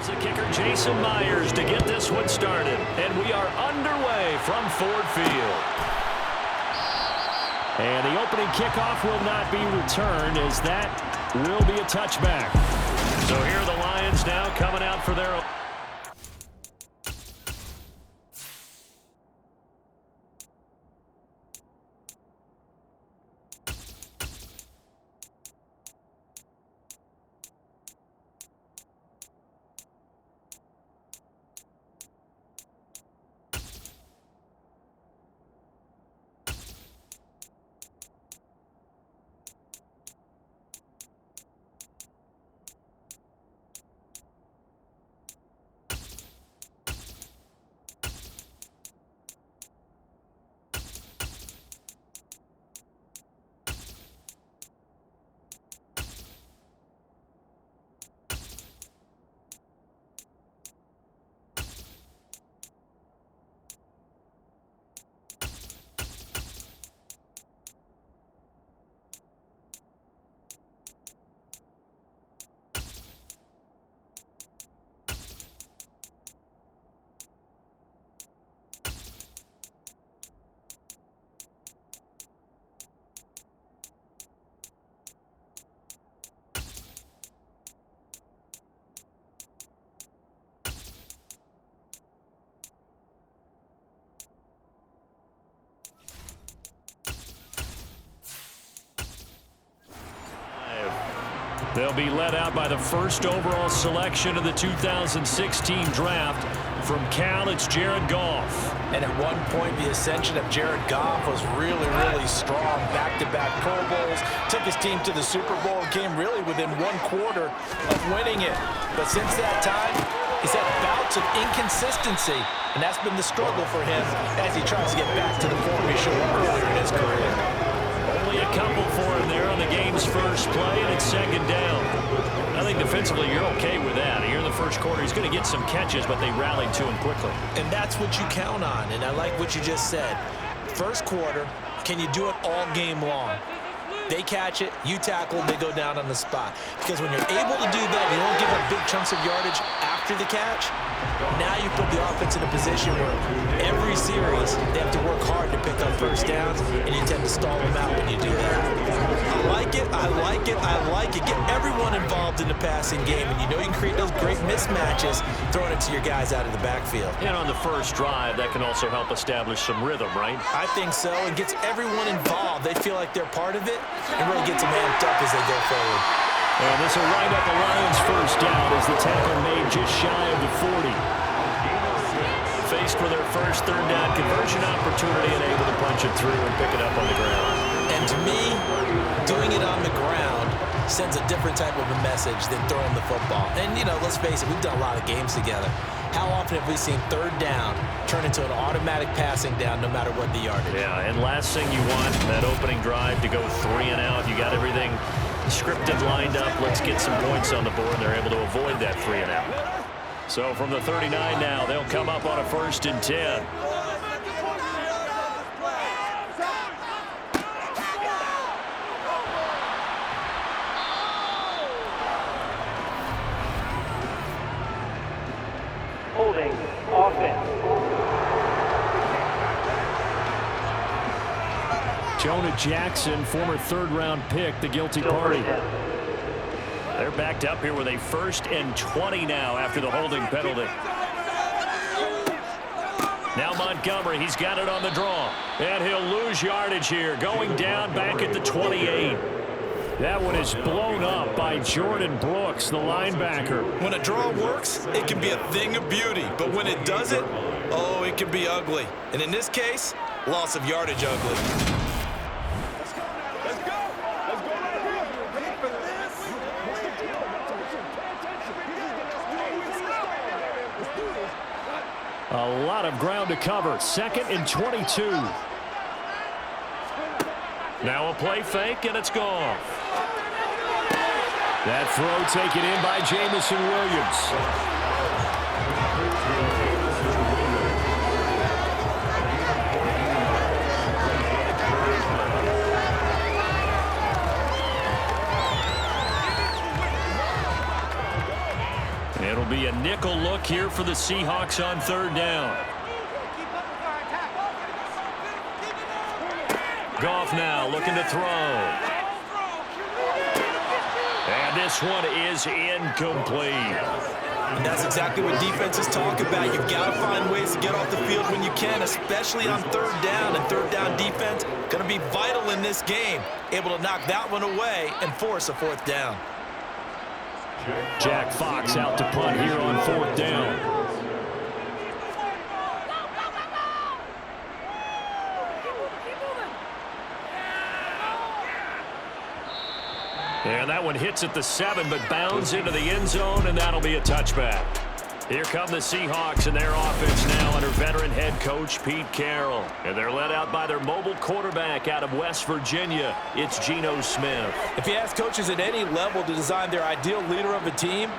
Here's the kicker, Jason Myers, to get this one started. And we are underway from Ford Field. And the opening kickoff will not be returned, as that will be a touchback. So here are the Lions now coming out for their... They'll be led out by the first overall selection of the 2016 draft. From Cal, it's Jared Goff. And at one point, the ascension of Jared Goff was really, really strong. Back-to-back Pro Bowls, took his team to the Super Bowl, and came really within one quarter of winning it. But since that time, he's had bouts of inconsistency, and that's been the struggle for him as he tries to get back to the form he showed earlier in his career. Only a couple for him there on the game's first play, and it's second down. I think defensively you're okay with that. Here in the first quarter, he's going to get some catches, but they rallied to him quickly. And that's what you count on, and I like what you just said. First quarter, can you do it all game long? They catch it, you tackle, they go down on the spot. Because when you're able to do that, you don't give up big chunks of yardage after the catch. Now you put the offense in a position where every series they have to work hard to pick up first downs, and you tend to stall them out when you do that. I like it, I like it, I like it. Get everyone involved in the passing game, and you know you can create those great mismatches throwing it to your guys out of the backfield. And on the first drive, that can also help establish some rhythm, right? I think so. It gets everyone involved. They feel like they're part of it, and really gets them amped up as they go forward. And this will wind up the Lions' first down as the tackle made just shy of the 40. Faced with their first third down conversion opportunity and able to punch it through and pick it up on the ground. And to me, doing it on the ground sends a different type of a message than throwing the football. And, you know, let's face it, we've done a lot of games together. How often have we seen third down turn into an automatic passing down no matter what the yardage? Yeah, and last thing you want, that opening drive to go 3 and out. You got everything scripted, lined up. Let's get some points on the board, and they're able to avoid that 3 and out. So from the 39 now, they'll come up on a 1st and 10. Holding offense. Jonah Jackson, former third-round pick, the guilty party. They're backed up here with a 1st and 20 now after the holding penalty. Now Montgomery, he's got it on the draw. And he'll lose yardage here, going down back at the 28. That one is blown up by Jordan Brooks, the linebacker. When a draw works, it can be a thing of beauty. But when it doesn't, oh, it can be ugly. And in this case, loss of yardage ugly. A lot of ground to cover. 2nd and 22. Now a play fake, and it's gone. That throw taken in by Jamison Williams. It'll be a nickel look here for the Seahawks on third down. Goff now looking to throw. And this one is incomplete. And that's exactly what defenses talk about. You've got to find ways to get off the field when you can, especially on third down. And third down defense going to be vital in this game. Able to knock that one away and force a fourth down. Jack Fox out to punt here on fourth down. And that one hits at the 7, but bounds into the end zone, and that'll be a touchback. Here come the Seahawks and their offense now under veteran head coach Pete Carroll. And they're led out by their mobile quarterback out of West Virginia. It's Geno Smith. If you ask coaches at any level to design their ideal leader of a team,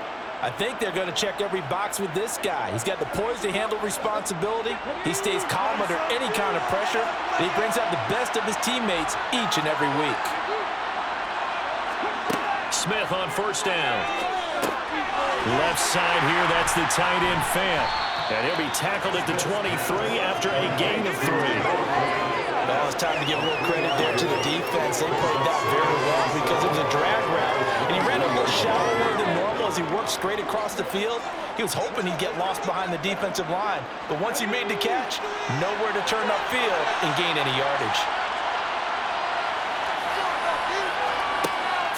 I think they're going to check every box with this guy. He's got the poise to handle responsibility. He stays calm under any kind of pressure. And he brings out the best of his teammates each and every week. Smith on first down. Left side here, that's the tight end Fant. And he'll be tackled at the 23 after a gain of 3. Well, it's time to give a little credit there to the defense. They played that very well because it was a drag route. And he ran a little shallower than normal as he worked straight across the field. He was hoping he'd get lost behind the defensive line. But once he made the catch, nowhere to turn upfield and gain any yardage.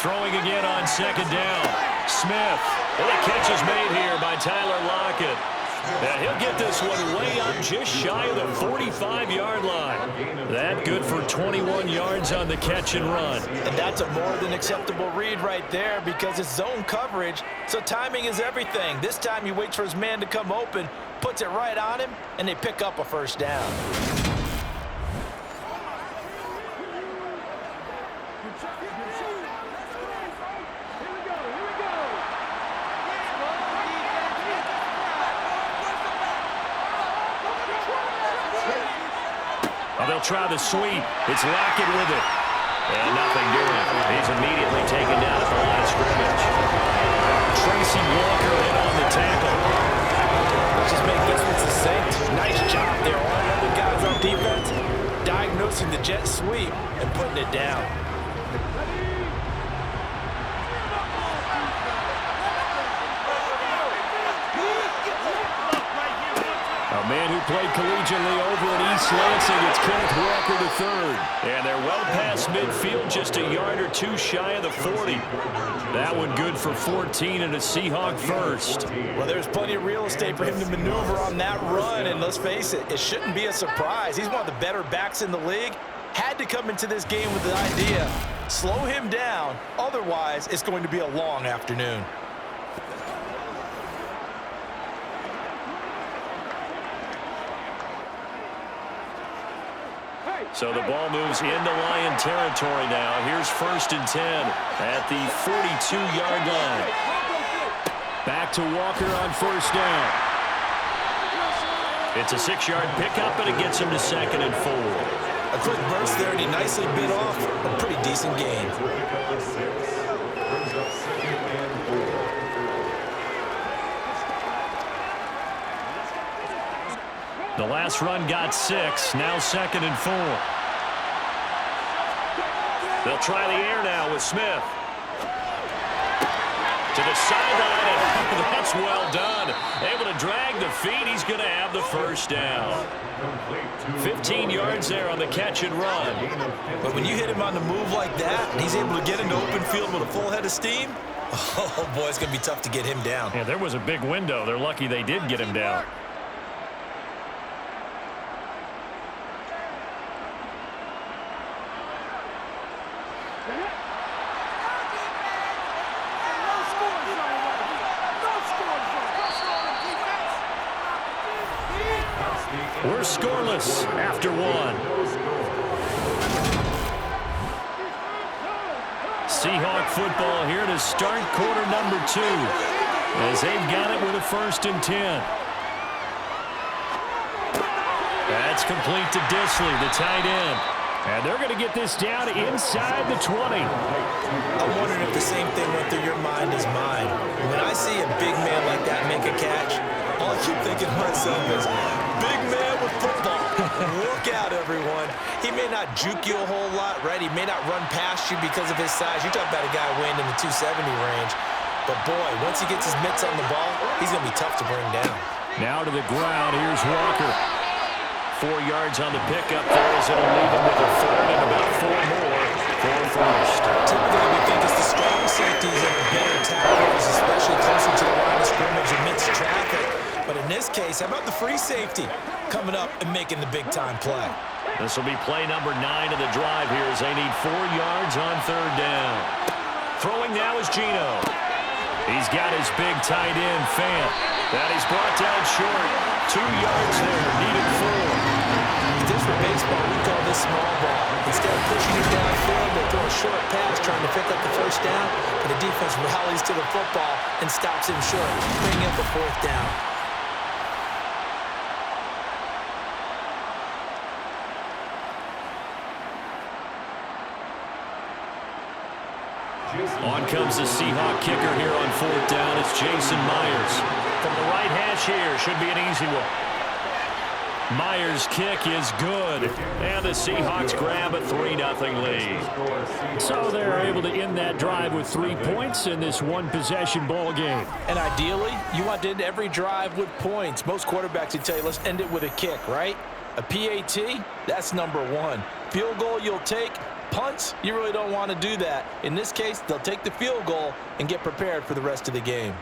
Throwing again on second down. Smith. And the catch is made here by Tyler Lockett. And he'll get this one way up just shy of the 45-yard line. That good for 21 yards on the catch and run. And that's a more than acceptable read right there because it's zone coverage, so timing is everything. This time he waits for his man to come open, puts it right on him, and they pick up a first down. They'll try the sweep. It's Lockett with it. And nothing doing. He's immediately taken down at the line of scrimmage. Tracy Walker in on the tackle. Let's just make this one succinct. Nice job there. All the other guys on defense diagnosing the jet sweep and putting it down. A man who played collegiately over in East Lansing, it's Kenneth Walker III. And they're well past midfield, just a yard or two shy of the 40. That one good for 14 and a Seahawk first. Well, there's plenty of real estate for him to maneuver on that run, and let's face it, it shouldn't be a surprise. He's one of the better backs in the league. Had to come into this game with the idea, slow him down, otherwise it's going to be a long afternoon. So the ball moves into Lion territory now. Here's 1st and 10 at the 42-yard line. Back to Walker on first down. It's a 6-yard pickup, and it gets him to 2nd and 4. A quick burst there, and he nicely bit off a pretty decent gain. The last run got 6, now 2nd and 4. They'll try the air now with Smith. To the sideline, and that's well done. Able to drag the feet. He's going to have the first down. 15 yards there on the catch and run. But when you hit him on the move like that, and he's able to get into open field with a full head of steam, oh boy, it's going to be tough to get him down. Yeah, there was a big window. They're lucky they did get him down. We're scoreless after 1. Seahawk football here to start quarter number 2 as they've got it with a 1st and 10. That's complete to Disley, the tight end. And they're going to get this down inside the 20. I'm wondering if the same thing went through your mind as mine. When I see a big man like that make a thinking to myself is, big man with football. Look out, everyone. He may not juke you a whole lot, right? He may not run past you because of his size. You're talking about a guy weighing in the 270 range. But, boy, once he gets his mitts on the ball, he's going to be tough to bring down. Now to the ground. Here's Walker. 4 yards on the pickup there as it'll leave him with a third and about 4 more for first. Typically, we think it's the strong safeties that are better tacklers, especially closer to the line of scrimmage amidst traffic. But in this case, how about the free safety coming up and making the big-time play? This will be play number 9 of the drive here as they need 4 yards on third down. Throwing now is Geno. He's got his big tight end, Fant. That he's brought down short. 2 yards there, needed 4. If this were baseball, we'd call this small ball. Instead of pushing it downfield, they throw a short pass trying to pick up the first down, but the defense rallies to the football and stops him short, bringing up the 4th down. On comes the Seahawks kicker here on 4th down. It's Jason Myers. From the right hash here, should be an easy one. Myers' kick is good. And the Seahawks grab a 3-0 lead. So they're able to end that drive with 3 points in this one-possession ball game. And ideally, you want to end every drive with points. Most quarterbacks would tell you, let's end it with a kick, right? A PAT, that's number 1. Field goal you'll take. Punts, you really don't want to do that. In this case, they'll take the field goal and get prepared for the rest of the game.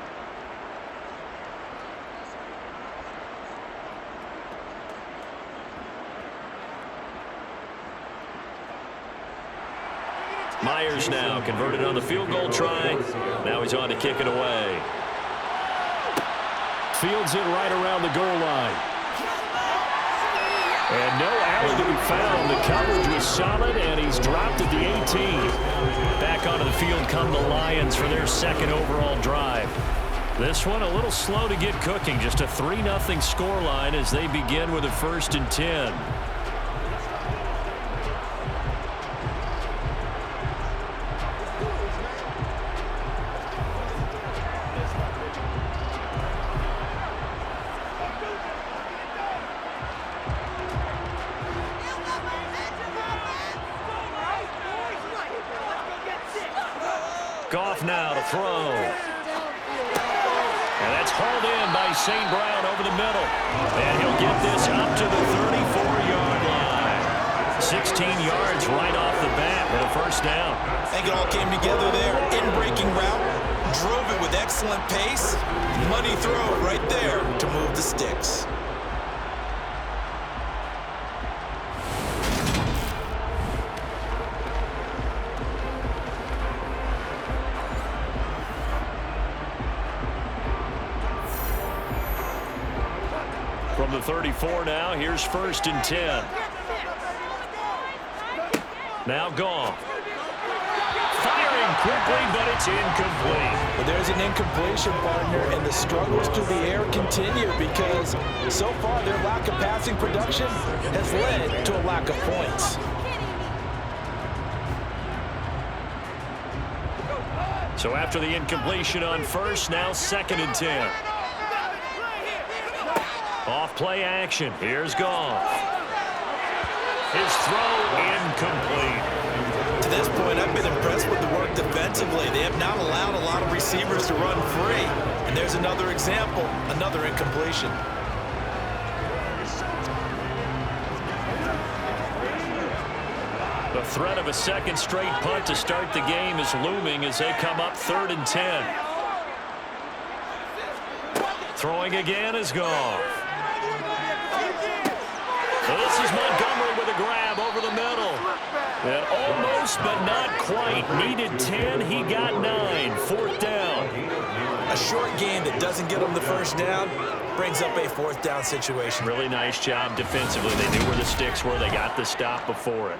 Myers now converted on the field goal try. Now he's on to kick it away. Fields it right around the goal line. And no alley to be found. The coverage was solid, and he's dropped at the 18. Back onto the field come the Lions for their 2nd overall drive. This one a little slow to get cooking. Just a 3-0 scoreline as they begin with a 1st and 10. Goff now to throw. And that's hauled in by St. Brown over the middle. And he'll get this up to the 34-yard line. 16 yards right off the bat with a 1st down. I think it all came together there. In-breaking route. Drove it with excellent pace. Money throw right there to move the sticks. From the 34 now, here's 1st and 10. Now Goff. Firing quickly, but it's incomplete. Well, there's an incompletion, partner, and the struggles through the air continue because so far their lack of passing production has led to a lack of points. So after the incompletion on 1st, now 2nd and 10. Off play action. Here's Goff. His throw incomplete. To this point, I've been impressed with the work defensively. They have not allowed a lot of receivers to run free. And there's another example, another incompletion. The threat of a 2nd straight punt to start the game is looming as they come up 3rd and 10. Throwing again is Goff. So this is Montgomery with a grab over the middle. And almost, but not quite. Needed 10. He got 9. 4th down. A short game that doesn't get them the 1st down brings up a 4th down situation. Really nice job defensively. They knew where the sticks were. They got the stop before it.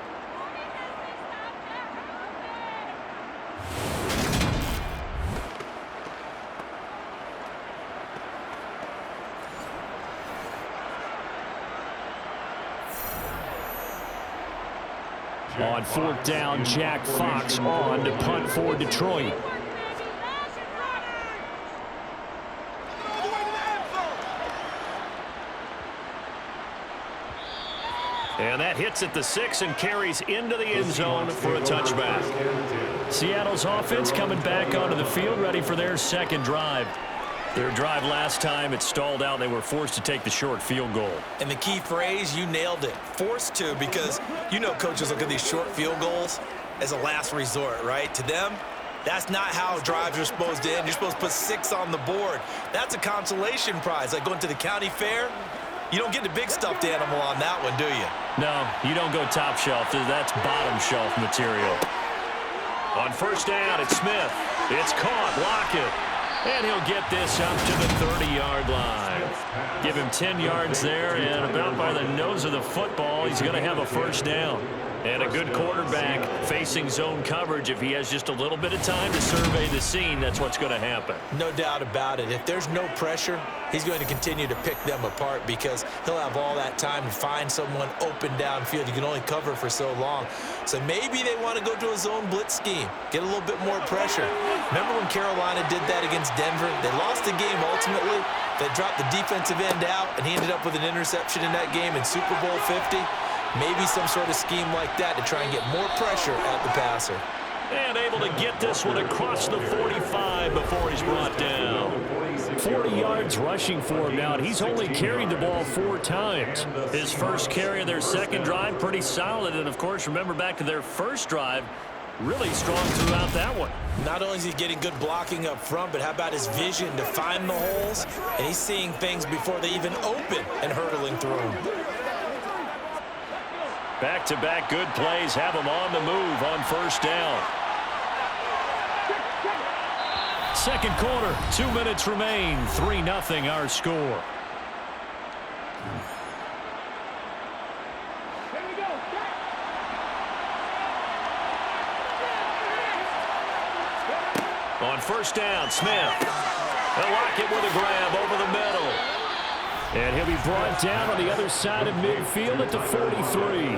On 4th down, Jack Fox on to punt for Detroit. And that hits at the 6 and carries into the end zone for a touchback. Seattle's offense coming back onto the field, ready for their second drive. Their drive last time, it stalled out. They were forced to take the short field goal. And the key phrase, you nailed it, forced to, because you know coaches look at these short field goals as a last resort, right? To them, that's not how drives are supposed to end. You're supposed to put 6 on the board. That's a consolation prize, like going to the county fair. You don't get the big stuffed animal on that one, do you? No, you don't go top shelf. That's bottom shelf material. On first down, it's Smith. It's caught. Lockett. And he'll get this up to the 30-yard line. Give him 10 yards there, and about by the nose of the football, he's going to have a first down. And a good quarterback facing zone coverage. If he has just a little bit of time to survey the scene, that's what's going to happen. No doubt about it. If there's no pressure, he's going to continue to pick them apart because he'll have all that time to find someone open downfield. You can only cover for so long. So maybe they want to go to a zone blitz scheme, get a little bit more pressure. Remember when Carolina did that against Denver? They lost the game ultimately. They dropped the defensive end out, and he ended up with an interception in that game in Super Bowl 50. Maybe some sort of scheme like that to try and get more pressure at the passer. And able to get this one across the 45 before he's brought down. 40 yards rushing for him now. He's only carried the ball 4 times. His first carry of their second drive, pretty solid. And, of course, remember back to their first drive, really strong throughout that one. Not only is he getting good blocking up front, but how about his vision to find the holes? And he's seeing things before they even open and hurtling through them. Back-to-back good plays have him on the move on first down. Second quarter, 2 minutes remain. 3-0 our score. On first down, Smith. They'll lock it with a grab over the middle. And he'll be brought down on the other side of midfield at the 43.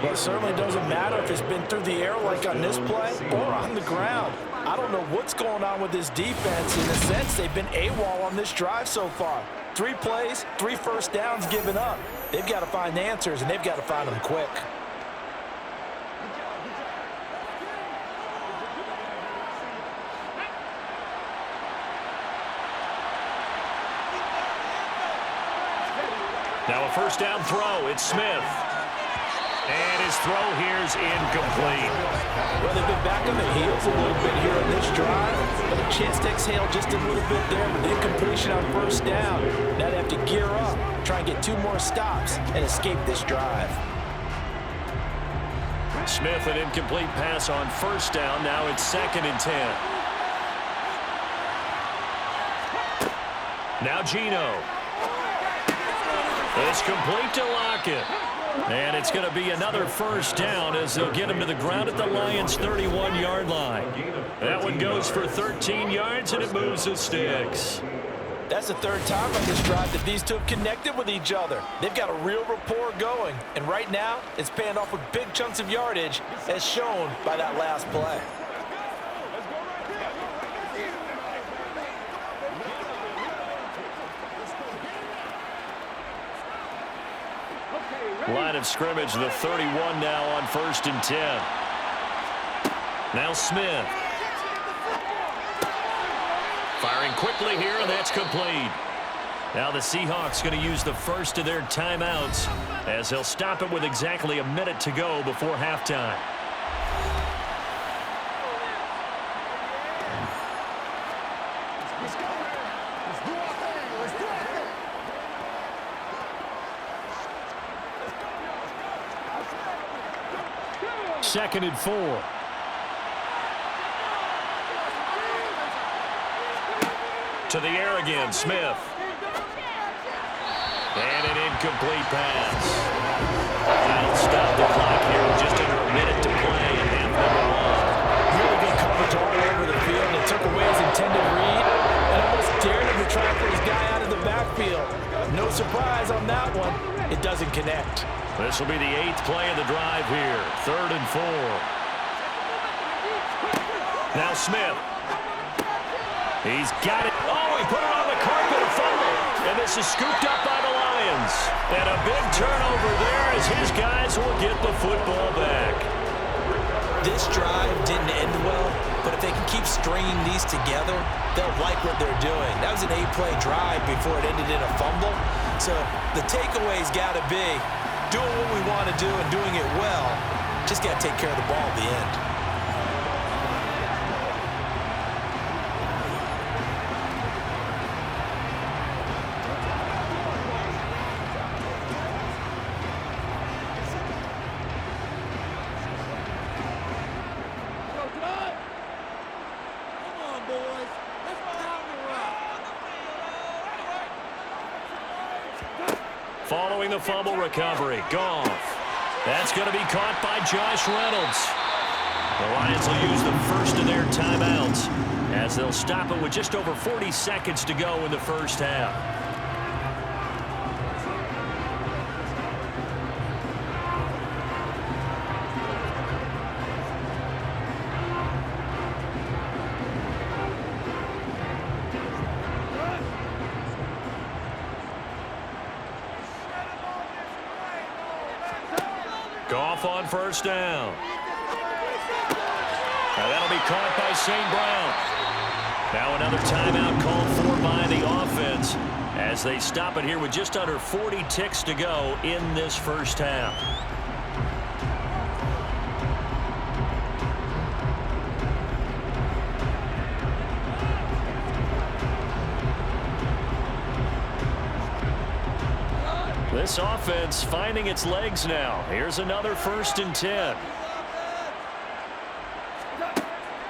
Well, it certainly doesn't matter if it's been through the air like on this play or on the ground. I don't know what's going on with this defense. In a sense, they've been AWOL on this drive so far. 3 plays, 3 first downs given up. They've got to find answers, and they've got to find them quick. Now a first down throw. It's Smith. And his throw here is incomplete. Well, they've been back on their heels a little bit here on this drive. But a chance to exhale just a little bit there with incompletion on first down. Now they have to gear up, try and get 2 more stops, and escape this drive. Smith, an incomplete pass on first down. Now it's 2nd and 10. Now Geno. It's complete to Lockett. And it's going to be another first down as they'll get him to the ground at the Lions' 31-yard line. That one goes for 13 yards, and it moves the sticks. That's the 3rd time on this drive that these 2 have connected with each other. They've got a real rapport going. And right now, it's paying off with big chunks of yardage, as shown by that last play. Line of scrimmage, the 31 now on 1st and 10. Now Smith. Firing quickly here, and that's complete. Now the Seahawks going to use the first of their timeouts as they'll stop it with exactly a minute to go before halftime. Second and 4. To the air again, Smith. And an incomplete pass. That'll stop the clock here with just under a minute to play in half number 1. Really good coverage all over the field. It took away his intended read and almost dared him to try and put his guy out of the backfield. No surprise on that one. It doesn't connect. This will be the 8th play of the drive here. 3rd and 4. Now Smith. He's got it. Oh, he put it on the carpet. A fumble. And this is scooped up by the Lions. And a big turnover there as his guys will get the football back. This drive didn't end well, but if they can keep stringing these together, they'll like what they're doing. That was an 8-play drive before it ended in a fumble. So the takeaway's got to be doing what we want to do and doing it well. Just got to take care of the ball at the end. Following the fumble recovery, Goff. That's going to be caught by Josh Reynolds. The Lions will use the first of their timeouts as they'll stop it with just over 40 seconds to go in the first half. Goff on first down. Now that'll be caught by St. Brown. Now another timeout called for by the offense as they stop it here with just under 40 ticks to go in this first half. This offense finding its legs now. Here's another 1st and 10.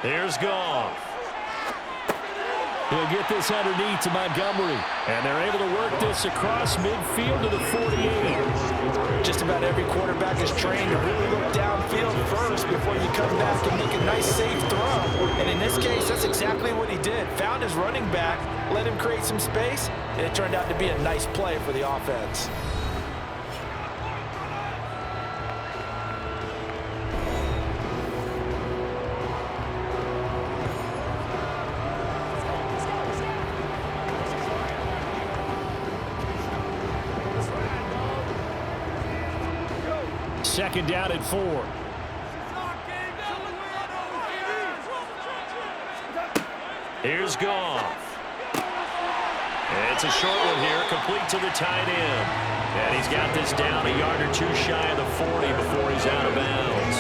Here's Goff. He'll get this underneath to Montgomery. And they're able to work this across midfield to the 48. Just about every quarterback is trained to really look downfield first before you come back and make a nice, safe throw. And in this case, that's exactly what he did. Found his running back, let him create some space, and it turned out to be a nice play for the offense. Second down at 4. Here's Goff. It's a short one here, complete to the tight end. And he's got this down a yard or two shy of the 40 before he's out of bounds.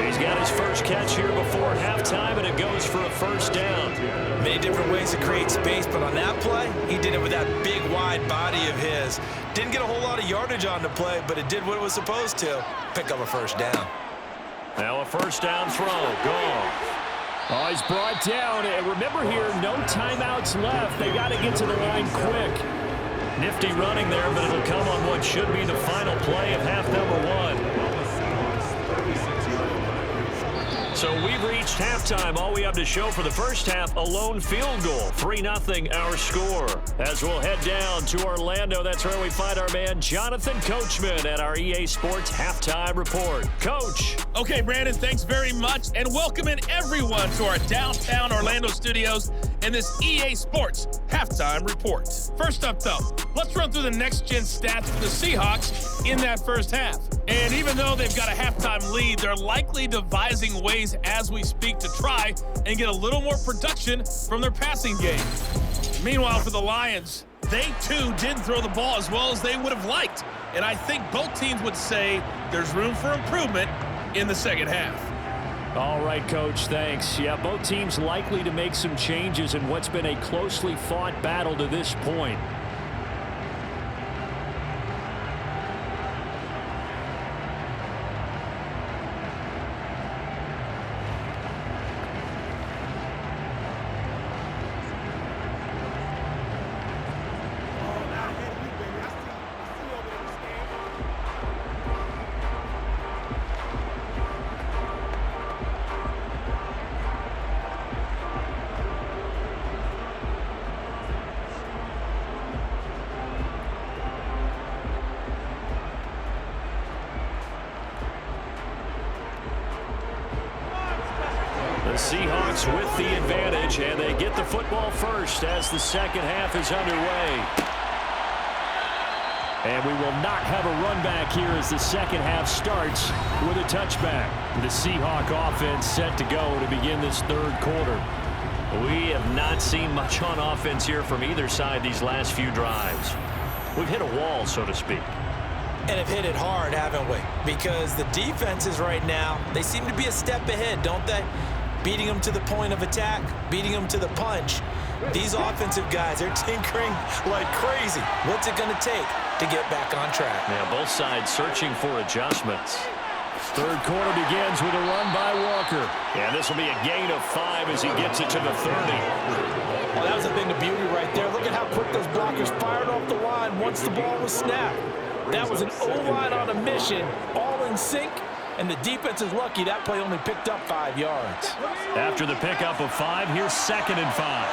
He's got his first catch here before halftime, and it goes for a first down. Many different ways to create space, but on that play, he did it with that big, wide body of his. Didn't get a whole lot of yardage on the play, but it did what it was supposed to. Pick up a first down. Now a first down throw. Goff. Oh, he's brought down. And remember here, no timeouts left. They got to get to the line quick. Nifty running there, but it'll come on what should be the final play of half number 1. So we've reached halftime. All we have to show for the first half, a lone field goal. 3-0 our score. As we'll head down to Orlando, that's where we find our man Jonathan Coachman at our EA Sports Halftime Report. Coach. Okay, Brandon, thanks very much. And welcoming everyone to our downtown Orlando studios in this EA Sports Halftime Report. First up, though, let's run through the next-gen stats for the Seahawks in that first half. And even though they've got a halftime lead, they're likely devising ways as we speak to try and get a little more production from their passing game. Meanwhile, for the Lions, they too didn't throw the ball as well as they would have liked. And I think both teams would say there's room for improvement in the second half. All right, Coach, thanks. Yeah, both teams likely to make some changes in what's been a closely fought battle to this point. Seahawks with the advantage, and they get the football first as the second half is underway. And we will not have a run back here as the second half starts with a touchback. The Seahawk offense set to go to begin this third quarter. We have not seen much on offense here from either side these last few drives. We've hit a wall, so to speak. And have hit it hard, haven't we? Because the defenses right now, they seem to be a step ahead, don't they? Beating them to the point of attack, beating them to the punch. These offensive guys, they're tinkering like crazy. What's it going to take to get back on track? Now, both sides searching for adjustments. Third quarter begins with a run by Walker. And this will be a gain of 5 as he gets it to the 30. Well, that was a thing of beauty right there. Look at how quick those blockers fired off the line once the ball was snapped. That was an O-line on a mission, all in sync, and the defense is lucky that play only picked up 5 yards. After the pickup of 5, here's 2nd and 5.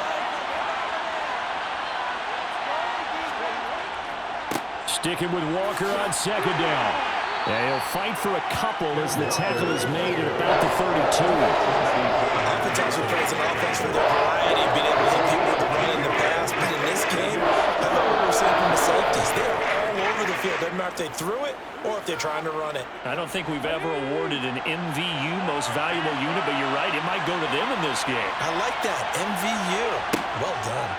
Sticking with Walker on 2nd down. And he'll fight for a couple as the tackle is made at about the 32. Oftentimes we praise an offense for their variety of being able to hit people with the run in the pass, but in this game, I know what we're seeing from the safeties. They're all over the field. Doesn't matter if they threw it or if they're trying to run it. I don't think we've ever awarded an MVU, most valuable unit, but you're right, it might go to them in this game. I like that, MVU. Well done.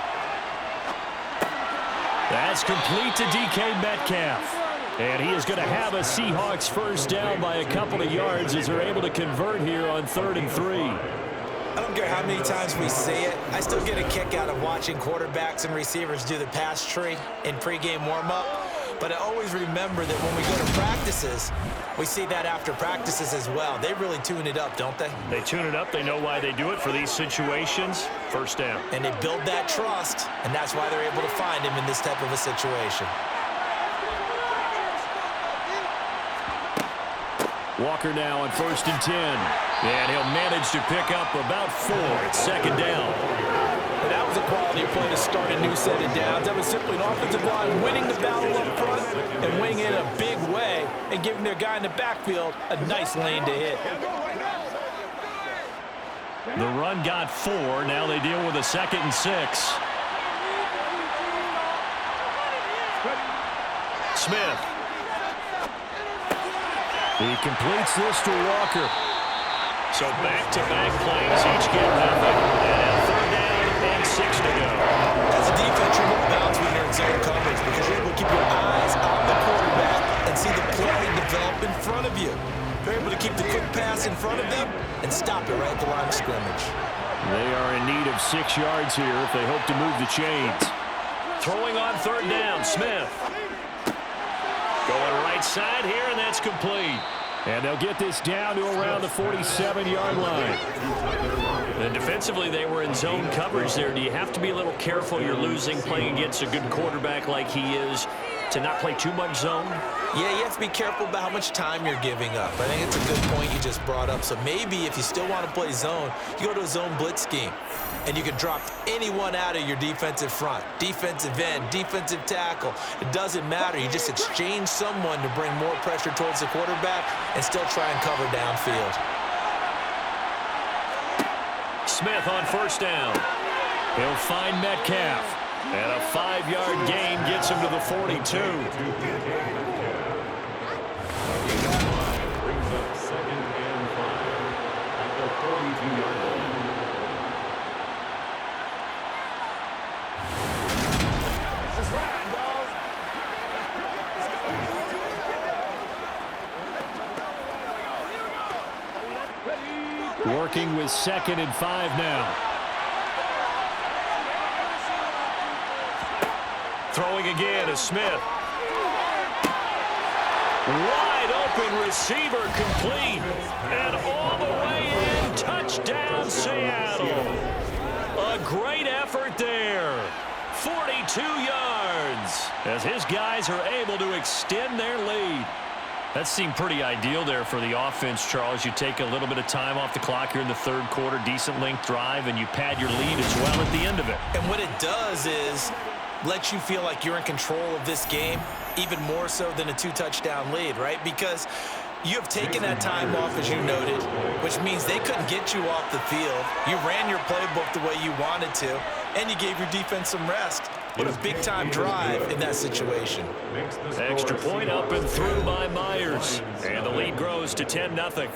That's complete to DK Metcalf. And he is going to have a Seahawks first down by a couple of yards as they're able to convert here on 3rd and 3. I don't care how many times we see it. I still get a kick out of watching quarterbacks and receivers do the pass tree in pregame warm-up. But I always remember that when we go to practices, we see that after practices as well. They really tune it up, don't they? They tune it up. They know why they do it for these situations. First down. And they build that trust, and that's why they're able to find him in this type of a situation. Walker now on 1st and 10. And he'll manage to pick up about 4 at 2nd down. And that was a quality play to start a new set of downs. That was simply an offensive line winning the battle up front and winning it in a big way and giving their guy in the backfield a nice lane to hit. The run got 4. Now they deal with a 2nd and 6. Smith. He completes this to Walker. So back-to-back plays, each get nothing. And 3rd down and 6 to go. As a defense, you're more balanced when you're in zone coverage because you're able to keep your eyes on the quarterback and see the play develop in front of you. You're able to keep the quick pass in front of them and stop it right at the line of scrimmage. They are in need of 6 yards here if they hope to move the chains. Throwing on 3rd down, Smith. Going right side here, and that's complete. And they'll get this down to around the 47-yard line. And defensively, they were in zone coverage there. Do you have to be a little careful? You're losing, playing against a good quarterback like he is, to not play too much zone? Yeah, you have to be careful about how much time you're giving up. I think it's a good point you just brought up. So maybe if you still want to play zone, you go to a zone blitz scheme. And you can drop anyone out of your defensive front. Defensive end, defensive tackle. It doesn't matter. You just exchange someone to bring more pressure towards the quarterback and still try and cover downfield. Smith on 1st down. He'll find Metcalf. And a 5-yard gain gets him to the 42. Brings up 2nd and 5 at the 42-yard line. Working with 2nd and 5 now. Throwing again is Smith. Wide open receiver complete. And all the way in. Touchdown, Seattle. A great effort there. 42 yards. As his guys are able to extend their lead. That seemed pretty ideal there for the offense, Charles. You take a little bit of time off the clock here in the 3rd quarter, decent length drive, and you pad your lead as well at the end of it. And what it does is let you feel like you're in control of this game, even more so than a 2-touchdown lead, right? Because You have taken that time off, as you noted, which means they couldn't get you off the field. You ran your playbook the way you wanted to, and you gave your defense some rest. What a big-time drive in that situation. Extra point up and through by Myers. And the lead grows to 10-0.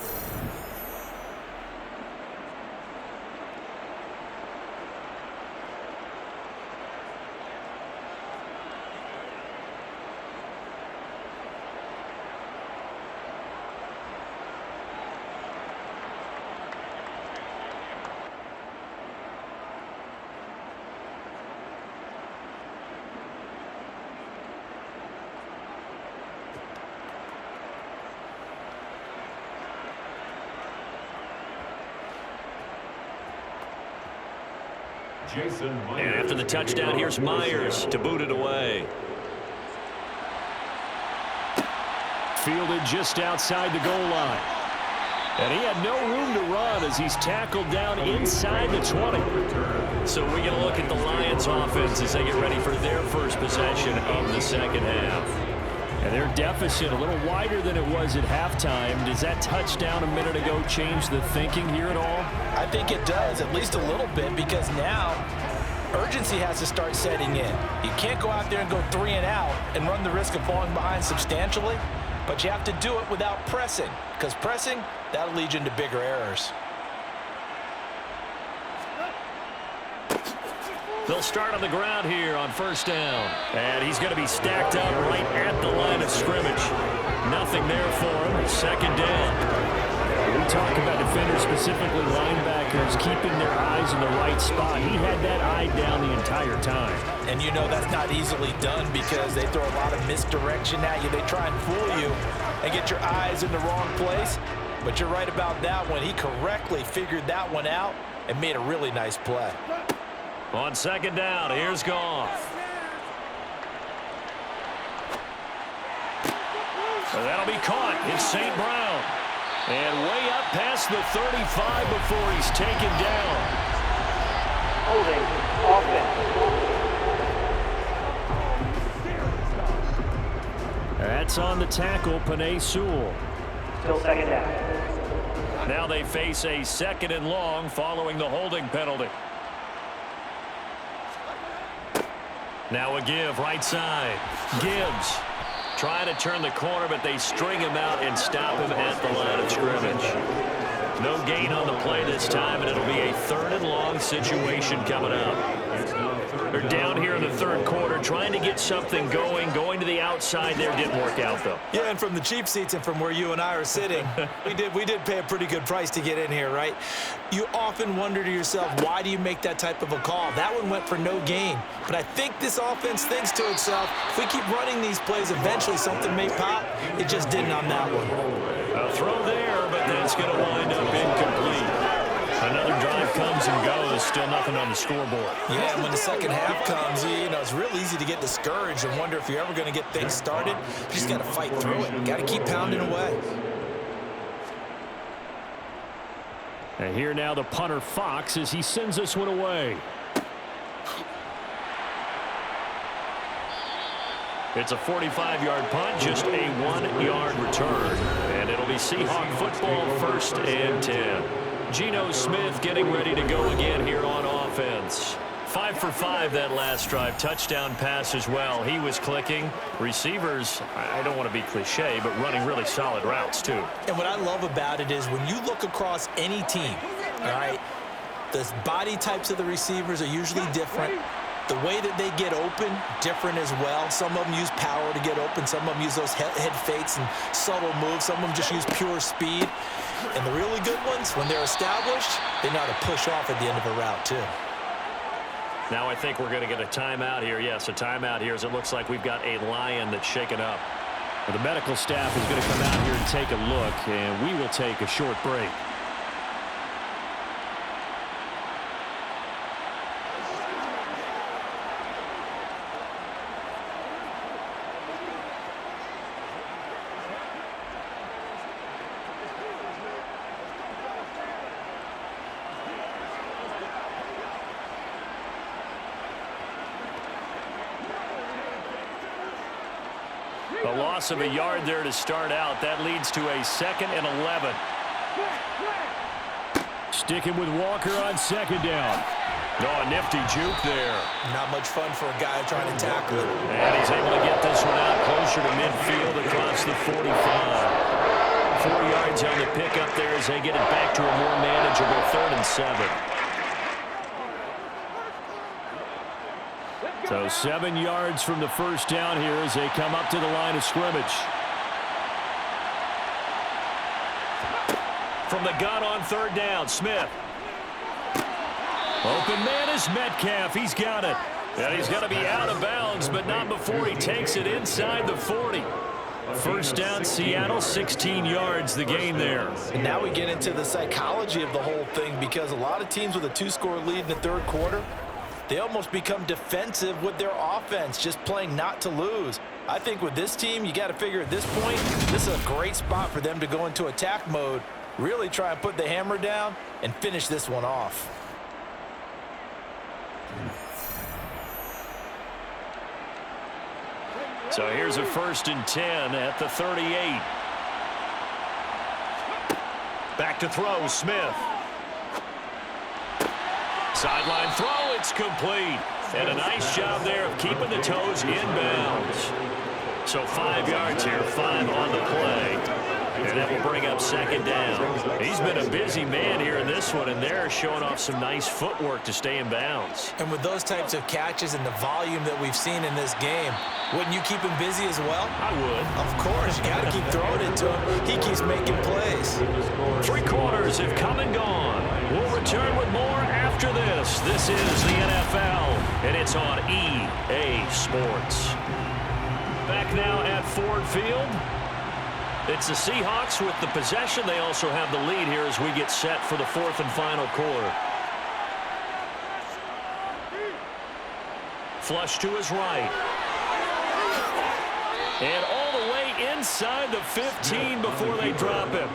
And after the touchdown, here's Myers to boot it away. Fielded just outside the goal line. And he had no room to run as he's tackled down inside the 20. So we get a look at the Lions offense as they get ready for their first possession of the second half. And their deficit a little wider than it was at halftime. Does that touchdown a minute ago change the thinking here at all? I think it does, at least a little bit, because now urgency has to start setting in. You can't go out there and go 3 and out and run the risk of falling behind substantially, but you have to do it without pressing, because pressing, that'll lead you into bigger errors. They'll start on the ground here on first down. And he's going to be stacked up right at the line of scrimmage. Nothing there for him. Second down. We talk about defenders, specifically linebackers, keeping their eyes in the right spot. He had that eye down the entire time. And you know that's not easily done because they throw a lot of misdirection at you. They try and fool you and get your eyes in the wrong place. But you're right about that one. He correctly figured that one out and made a really nice play. On second down, here's Goff. So that'll be caught. It's St. Brown. And way up past the 35 before he's taken down. Holding offense. That's on the tackle, Penei Sewell. Still second down. Now they face a second and long following the holding penalty. Now a give right side. Gibbs trying to turn the corner, but they string him out and stop him at the line of scrimmage. No gain on the play this time, and it'll be a third and long situation coming up. They're down here in the third quarter, trying to get something going to the outside there. Didn't work out, though. Yeah, and from the cheap seats and from where you and I are sitting, we did pay a pretty good price to get in here, right? You often wonder to yourself, why do you make that type of a call? That one went for no gain. But I think this offense thinks to itself, if we keep running these plays, eventually something may pop. It just didn't on that one. A throw there, but that's going to wind up incomplete. Another drive comes and goes, still nothing on the scoreboard. Yeah, and when the second half comes, you know, it's real easy to get discouraged and wonder if you're ever going to get things started. You just got to fight through it. Got to keep pounding away. And here now the punter Fox as he sends this one away. It's a 45-yard punt, just a 1-yard return. And it'll be Seahawk football, 1st and 10. Geno Smith getting ready to go again here on offense. 5 for 5 that last drive. Touchdown pass as well. He was clicking. Receivers, I don't want to be cliche, but running really solid routes too. And what I love about it is when you look across any team, all right, the body types of the receivers are usually different. The way that they get open, different as well. Some of them use power to get open. Some of them use those head fakes and subtle moves. Some of them just use pure speed. And the really good ones, when they're established, they know how to push off at the end of a route, too. Now I think we're going to get a timeout here. Yes, a timeout here as it looks like we've got a Lion that's shaken up. Well, the medical staff is going to come out here and take a look, and we will take a short break. A loss of a yard there to start out. That leads to a 2nd and 11. Sticking with Walker on 2nd down. Oh, a nifty juke there. Not much fun for a guy trying to tackle it. And he's able to get this one out closer to midfield across the 45. 4 yards on the pickup there as they get it back to a more manageable 3rd and 7. So 7 yards from the first down here as they come up to the line of scrimmage. From the gun on 3rd down, Smith. Open man is Metcalf. He's got it. And he's going to be out of bounds, but not before he takes it inside the 40. First down, Seattle, 16 yards the gain there. And now we get into the psychology of the whole thing, because a lot of teams with a 2-score lead in the 3rd quarter, they almost become defensive with their offense, just playing not to lose. I think with this team, you got to figure at this point, this is a great spot for them to go into attack mode, really try and put the hammer down and finish this one off. So here's a 1st and 10 at the 38. Back to throw, Smith. Sideline throw, it's complete. And a nice job there of keeping the toes in bounds. So 5 yards here, 5 on the play. And that will bring up 2nd down. He's been a busy man here in this one, and they're showing off some nice footwork to stay in bounds. And with those types of catches and the volume that we've seen in this game, wouldn't you keep him busy as well? I would. Of course, you got to keep throwing it to him. He keeps making plays. 3 quarters have come and gone. We'll return with more after this. This is the NFL, and it's on EA Sports. Back now at Ford Field. It's the Seahawks with the possession. They also have the lead here as we get set for the 4th and final quarter. Flush to his right. And all the way inside the 15 before they drop him.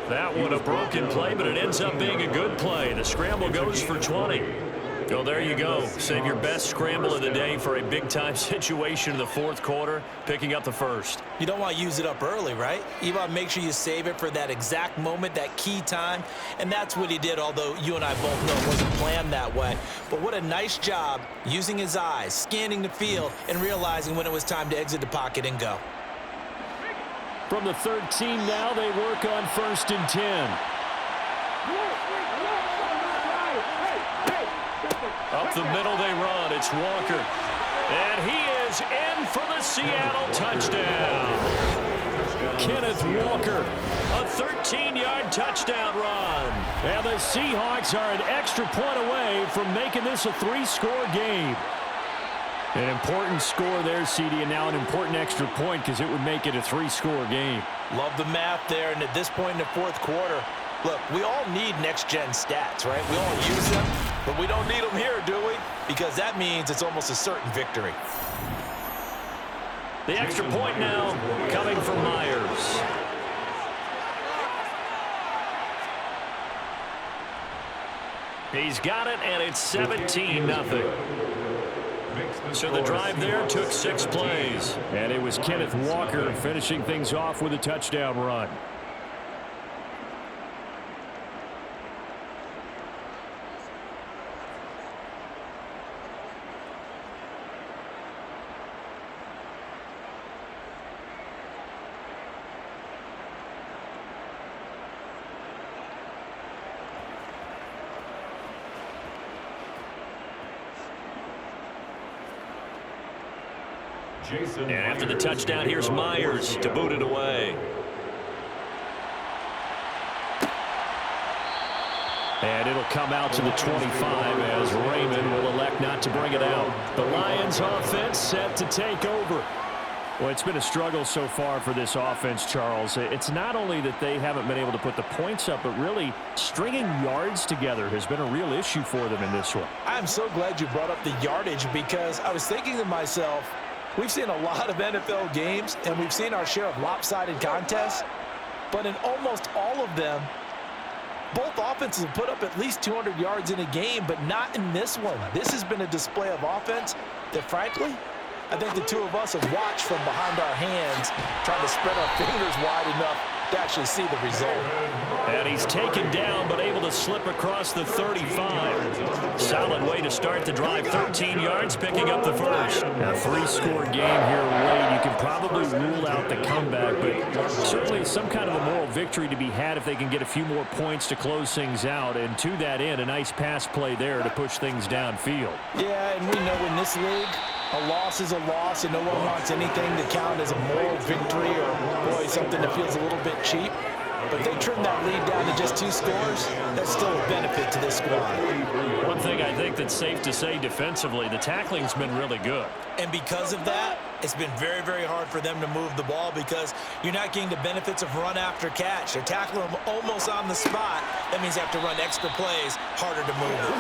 That one a broken play, but it ends up being a good play. The scramble goes for 20. Well, there you go. Save your best scramble of the day for a big-time situation in the 4th quarter, picking up the 1st. You don't want to use it up early, right? You want to make sure you save it for that exact moment, that key time. And that's what he did, although you and I both know it wasn't planned that way. But what a nice job using his eyes, scanning the field, and realizing when it was time to exit the pocket and go. From the 13 now, they work on 1st and 10. Up the middle they run. It's Walker. And he is in for the Seattle touchdown. Kenneth Walker. A 13-yard touchdown run. And the Seahawks are an extra point away from making this a 3-score game. An important score there, CD, and now an important extra point because it would make it a 3-score game. Love the math there, and at this point in the 4th quarter, look, we all need next-gen stats, right? We all use them, but we don't need them here, do we? Because that means it's almost a certain victory. The extra point now coming from Myers. He's got it, and it's 17-0. So the drive there took 6 plays. And it was Kenneth Walker finishing things off with a touchdown run. And after the touchdown, here's Myers to boot it away. And it'll come out to the 25 as Raymond will elect not to bring it out. The Lions offense set to take over. Well, it's been a struggle so far for this offense, Charles. It's not only that they haven't been able to put the points up, but really stringing yards together has been a real issue for them in this one. I'm so glad you brought up the yardage, because I was thinking to myself, we've seen a lot of NFL games, and we've seen our share of lopsided contests, but in almost all of them, both offenses have put up at least 200 yards in a game, but not in this one. This has been a display of offense that, frankly, I think the two of us have watched from behind our hands, trying to spread our fingers wide enough to actually see the result. And he's taken down, but able to slip across the 35. Solid way to start the drive. 13 yards, picking up the first. A three-score game here late. You can probably rule out the comeback, but certainly some kind of a moral victory to be had if they can get a few more points to close things out. And to that end, a nice pass play there to push things downfield. Yeah, and we know in this league, a loss is a loss, and no one wants anything to count as a moral victory or, boy, something that feels a little bit cheap. But they trim that lead down to just 2 scores. That's still a benefit to this squad. One thing I think that's safe to say defensively, the tackling's been really good. And because of that, it's been very, very hard for them to move the ball because you're not getting the benefits of run after catch. They're tackling them almost on the spot. That means they have to run extra plays, harder to move it.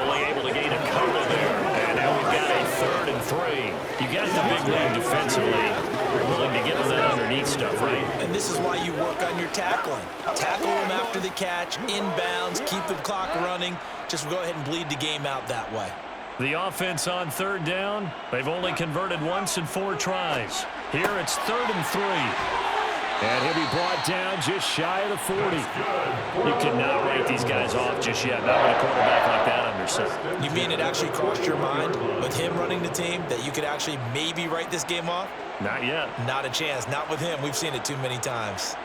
Only able to gain a couple there. And now we've got a 3rd and 3. You got the big lead defensively. You're willing to get on that underneath stuff, right? And this is why you work on your tackling. Tackle them after the catch, inbounds, keep the clock running. Just go ahead and bleed the game out that way. The offense on 3rd down. They've only converted once in 4 tries. Here it's 3rd and 3. And he'll be brought down just shy of the 40. You cannot write these guys off just yet. Not with a quarterback like that under center. You mean it actually crossed your mind with him running the team that you could actually maybe write this game off? Not yet. Not a chance. Not with him. We've seen it too many times.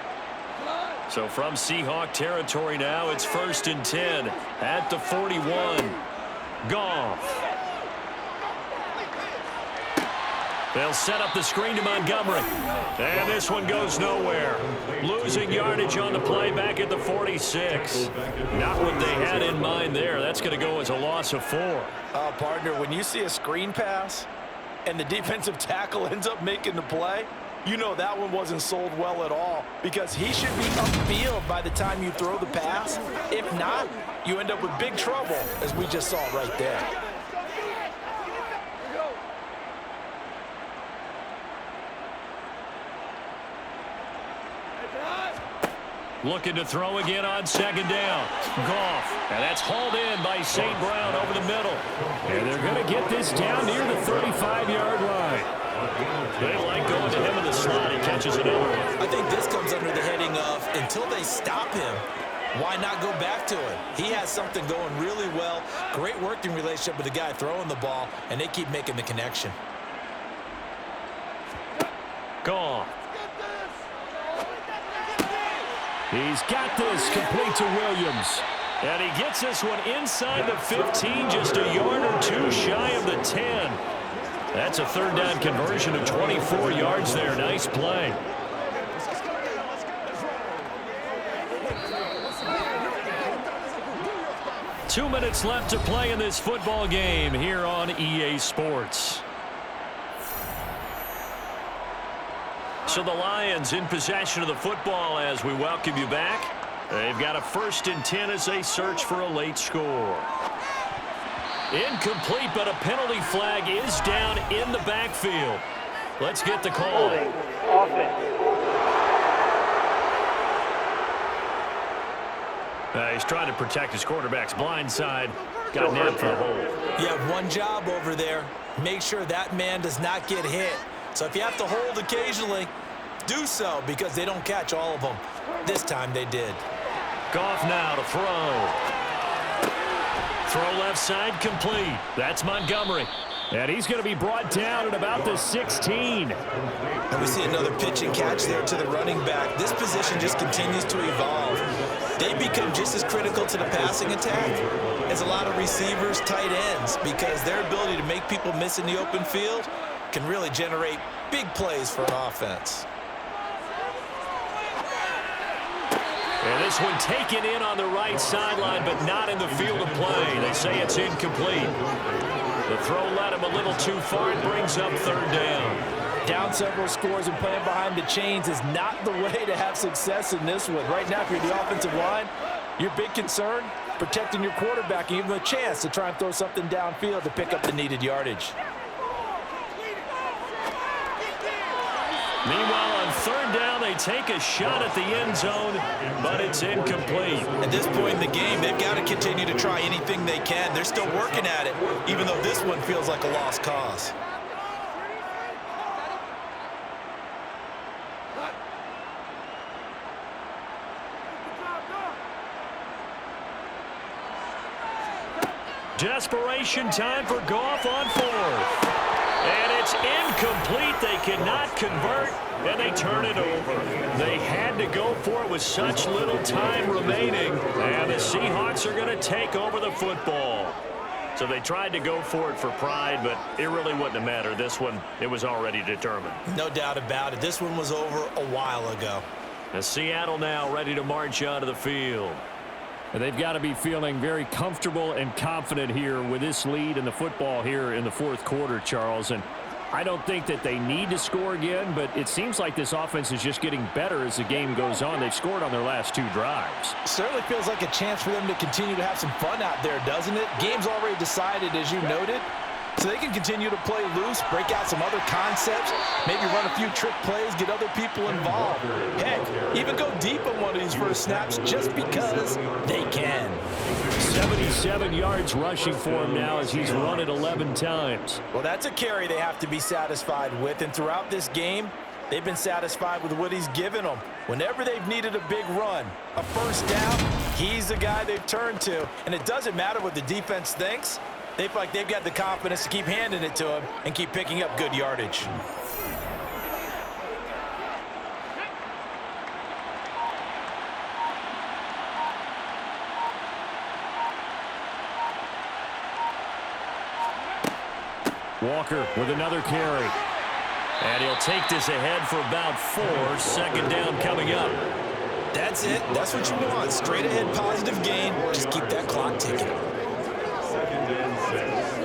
So from Seahawk territory now, it's 1st and 10 at the 41. Goff. They'll set up the screen to Montgomery. And this one goes nowhere. Losing yardage on the play back at the 46. Not what they had in mind there. That's going to go as a loss of 4. Partner, when you see a screen pass and the defensive tackle ends up making the play, you know that one wasn't sold well at all because he should be upfield by the time you throw the pass. If not, you end up with big trouble, as we just saw right there. Looking to throw again on 2nd down. Goff. And that's hauled in by St. Brown over the middle. And they're going to get this down near the 35-yard line. They like going to him in the slot. He catches another one. I think this comes under the heading of until they stop him, why not go back to him? He has something going really well. Great working relationship with the guy throwing the ball, and they keep making the connection. Goff. He's got this complete to Williams. And he gets this one inside the 15, just a yard or 2 shy of the 10. That's a 3rd down conversion of 24 yards there. Nice play. Two minutes left to play in this football game here on EA Sports. So the Lions in possession of the football as we welcome you back. They've got a 1st and 10 as they search for a late score. Incomplete, but a penalty flag is down in the backfield. Let's get the call. Holding. Offense. He's trying to protect his quarterback's blind side. Got nabbed for the hold. You have one job over there. Make sure that man does not get hit. So if you have to hold occasionally, do so because they don't catch all of them. This time they did. Goff now to throw. Throw left side complete. That's Montgomery. And he's going to be brought down at about the 16. And we see another pitch and catch there to the running back. This position just continues to evolve. They become just as critical to the passing attack as a lot of receivers, tight ends, because their ability to make people miss in the open field can really generate big plays for an offense. And this one taken in on the right sideline, but not in the field of play. They say it's incomplete. The throw led him a little too far. It brings up 3rd down. Down several scores and playing behind the chains is not the way to have success in this one. Right now, if you're the offensive line, your big concern, protecting your quarterback and giving him a chance to try and throw something downfield to pick up the needed yardage. Meanwhile, on 3rd down, they take a shot at the end zone, but it's incomplete. At this point in the game, they've got to continue to try anything they can. They're still working at it, even though this one feels like a lost cause. Desperation time for Goff on fourth. And it's incomplete. They cannot convert, and they turn it over. They had to go for it with such little time remaining, and the Seahawks are going to take over the football. So they tried to go for it for pride, but it really wouldn't have mattered. This one, it was already determined. No doubt about it. This one was over a while ago. And Seattle now ready to march onto the field. They've got to be feeling very comfortable and confident here with this lead in the football here in the fourth quarter, Charles. And I don't think that they need to score again, but it seems like this offense is just getting better as the game goes on. They've scored on their last 2 drives. Certainly feels like a chance for them to continue to have some fun out there, doesn't it? Game's already decided, as you noted. So they can continue to play loose, break out some other concepts, maybe run a few trick plays, get other people involved. Heck, even go deep on one of these first snaps just because they can. 77 yards rushing for him now as he's run it 11 times. Well, that's a carry they have to be satisfied with, and throughout this game, they've been satisfied with what he's given them. Whenever they've needed a big run, a first down, he's the guy they've turned to. And it doesn't matter what the defense thinks. They feel like they've got the confidence to keep handing it to him and keep picking up good yardage. Walker with another carry. And he'll take this ahead for about 4. Second down coming up. That's it. That's what you want. Straight ahead positive gain. Just keep that clock ticking. Second and 6.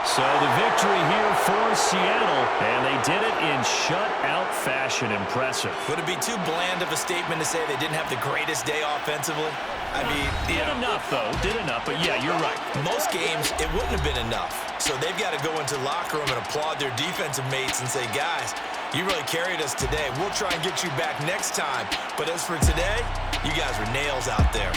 So the victory here for Seattle, and they did it in shutout fashion. Impressive. Would it be too bland of a statement to say they didn't have the greatest day offensively? I mean, Did enough, though. Did enough, but yeah, you're right. most games, it wouldn't have been enough. So they've got to go into the locker room and applaud their defensive mates and say, guys, you really carried us today. We'll try and get you back next time. But as for today, you guys were nails out there.